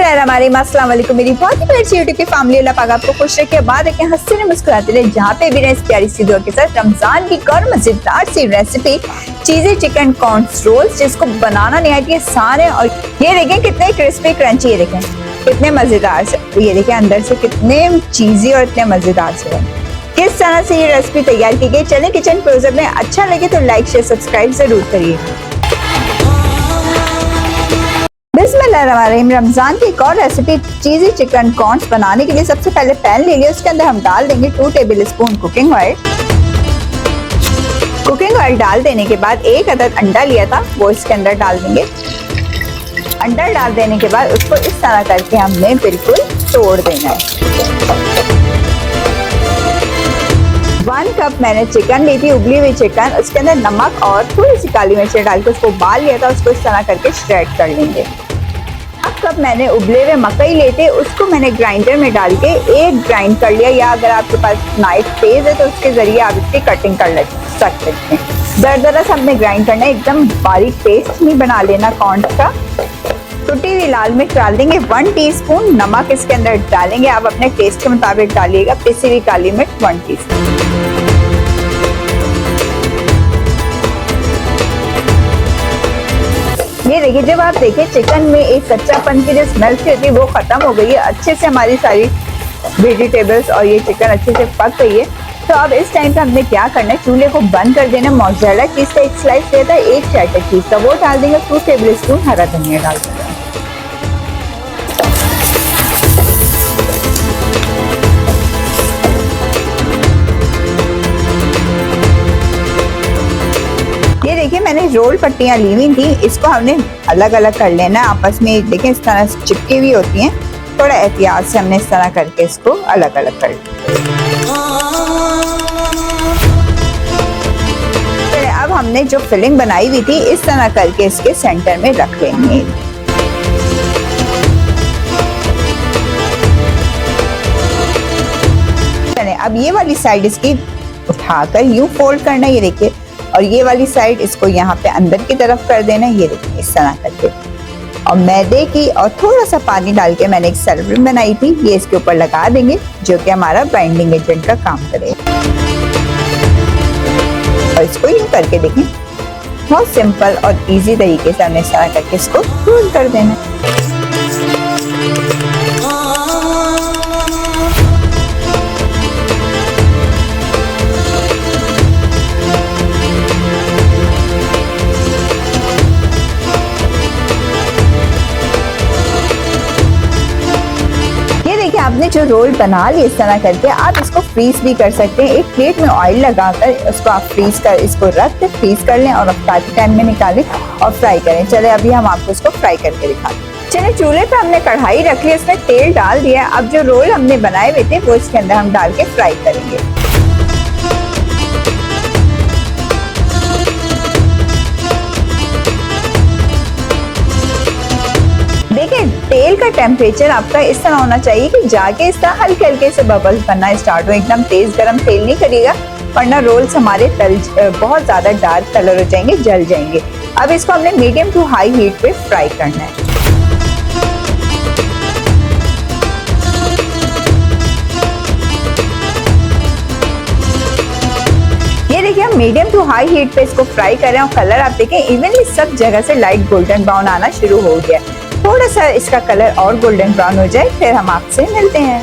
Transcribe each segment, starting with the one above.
बिस्मिल्लाहिर्रहमानिर्रहीम, अस्सलाम वालेकुम। मेरी बहुत ही प्यारी सी यूट्यूब की फैमिली, अल्लाह पाक आपको खुश रखे, बाद रखे, हंसते रहे, मुस्कुराते रहे जहाँ पे भी रहे। इस प्यारी सी दुआ के साथ रमजान की और मजेदार सी रेसिपी चीज़ी चिकन कॉर्न्स रोल्स, जिसको बनाना निहायत ही आसान है। और ये देखें कितने क्रिस्पी क्रंची, ये देखें कितने मजेदार से, ये देखें अंदर से कितने चीज़ी और इतने मजेदार से बने। किस तरह से ये रेसिपी तैयार की गई, चलें किचन क्लोजअप में। अच्छा लगे तो लाइक शेयर सब्सक्राइब जरूर करिए। बिस्मिल्लाहिर्रहमानिर्रहीम, रमजान की एक और रेसिपी चीज़ी चिकन कॉर्न्स बनाने के लिए सबसे पहले पैन ले लिया, उसके अंदर हम डाल देंगे 2 table spoon cooking oil. Cooking oil डाल देने के बाद एक अदद अंडा लिया था वो इसके अंदर डाल देंगे। अंडा डाल देने के बाद उसको इस तरह करके हमने बिल्कुल तोड़ देना है। 1 कप मैंने चिकन ली थी, उबली हुई चिकन, उसके अंदर नमक और थोड़ी सी काली मिर्च डाल के उसको उबाल लिया था, उसको इस तरह करके श्रेड कर लेंगे। 1 कप मैंने उबले हुए मकई लेते, उसको मैंने ग्राइंडर में डाल के एक ग्राइंड कर लिया, या अगर आपके पास नाइफ तेज है तो उसके जरिए आप इसकी कटिंग कर सकते हैं। दरदरा सा हमने ग्राइंड करना है, एकदम बारीक पेस्ट नहीं बना लेना कॉर्न्स का। टूटी हुई लाल मिर्च डाल देंगे, 1 टीस्पून नमक इसके अंदर डालेंगे, आप अपने टेस्ट के मुताबिक डालिएगा। पिसी हुई काली मिर्च 1 टीस्पून। ये देखिए, जब आप देखें चिकन में एक कच्चापन की जो स्मेल सी होती है वो खत्म हो गई है, अच्छे से हमारी सारी वेजिटेबल्स और ये चिकन अच्छे से पक गई है। तो अब इस टाइम पे हमने क्या करना है, चूल्हे को बंद कर देना। मोज़रेला चीज़ का एक स्लाइस लेता है, एक चैटर चीज़ का वो डाल देंगे, 2 टेबल स्पून हरा धनिया डाल देंगे। ये देखिए, मैंने रोल पट्टियाँ ली हुई थी, इसको हमने अलग अलग कर लेना है आपस में। देखें इस तरह से चिपकी हुई होती हैं, थोड़ा एहतियात से हमने इस तरह करके इसको अलग अलग कर लिया। अब हमने जो फिलिंग बनाई हुई थी इस तरह करके इसके सेंटर में रख लेंगे। अब ये वाली साइड इसकी उठाकर यूं फोल्ड करना, ये देखिए, और ये वाली साइड इसको यहाँ पे अंदर की तरफ कर देना, ये देखिए इस तरह करके। और मैदे की और थोड़ा सा पानी डाल के मैंने एक सर्विंग बनाई थी, ये इसके ऊपर लगा देंगे, जो कि हमारा बाइंडिंग एजेंट का काम करेगा। और इसको यूं करके देखें, बहुत सिंपल और इजी तरीके से हमने इस तरह करके इसको रोल कर देना। आपने जो रोल बना लिया इस तरह करके, आप इसको फ्रीज भी कर सकते हैं। एक प्लेट में ऑयल लगाकर उसको आप फ्रीज कर, इसको रख के फ्रीज कर लें और अफ्तार के टाइम में निकालें और फ्राई करें। चले अभी हम आपको इसको फ्राई करके दिखाते हैं। चले चूल्हे पे हमने कढ़ाई रख ली, इसमें तेल डाल दिया। अब जो रोल हमने बनाए हुए थे वो इसके अंदर हम डाल के फ्राई करेंगे। देखिए, तेल का टेम्परेचर आपका इस तरह होना चाहिए कि जाके इस तरह हल्के हल्के से बबल्स बनना स्टार्ट हो। एकदम तेज गरम तेल नहीं करिएगा, वरना रोल्स हमारे बहुत ज्यादा डार्क कलर हो जाएंगे, जल जाएंगे। अब इसको हमने मीडियम टू हाई हीट पे फ्राई करना है। ये देखिए, हम मीडियम टू हाई हीट पे इसको फ्राई कर रहे हैं और कलर आप देखें इवनली सब जगह से लाइट गोल्डन ब्राउन आना शुरू हो गया। थोड़ा सा इसका कलर और गोल्डन ब्राउन हो जाए फिर हम आपसे मिलते हैं।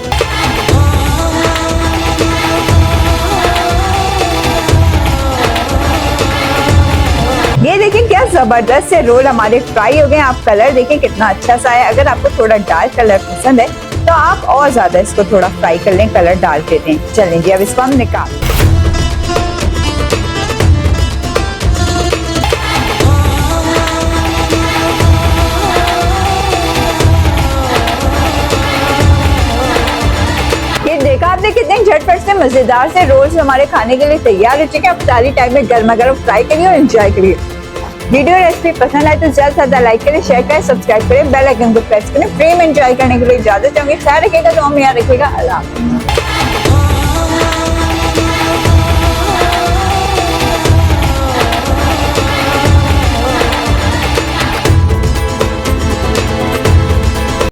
ये देखिए, क्या जबरदस्त से रोल हमारे फ्राई हो गए। आप कलर देखें कितना अच्छा सा है। अगर आपको थोड़ा डार्क कलर पसंद है तो आप और ज्यादा इसको थोड़ा फ्राई कर लें, कलर डाल देते हैं। चलें जी, अब इसको हम निकाल। आपने कितने झटपट से मजेदार से रोल्स हमारे खाने के लिए तैयार हो चुके हैं। अब सारी टाइम में गर्मा गर्म फ्राई करिए और एंजॉय करिए। वीडियो रेसिपी पसंद आए तो ज्यादा से ज्यादा लाइक करें, शेयर करें, सब्सक्राइब करें, बेल आइकन को प्रेस करें। फ्री में एंजॉय करने के लिए इजाजत चाहूंगी। ख्याल रखिएगा, तो हम याद रखिएगा। अल्लाह।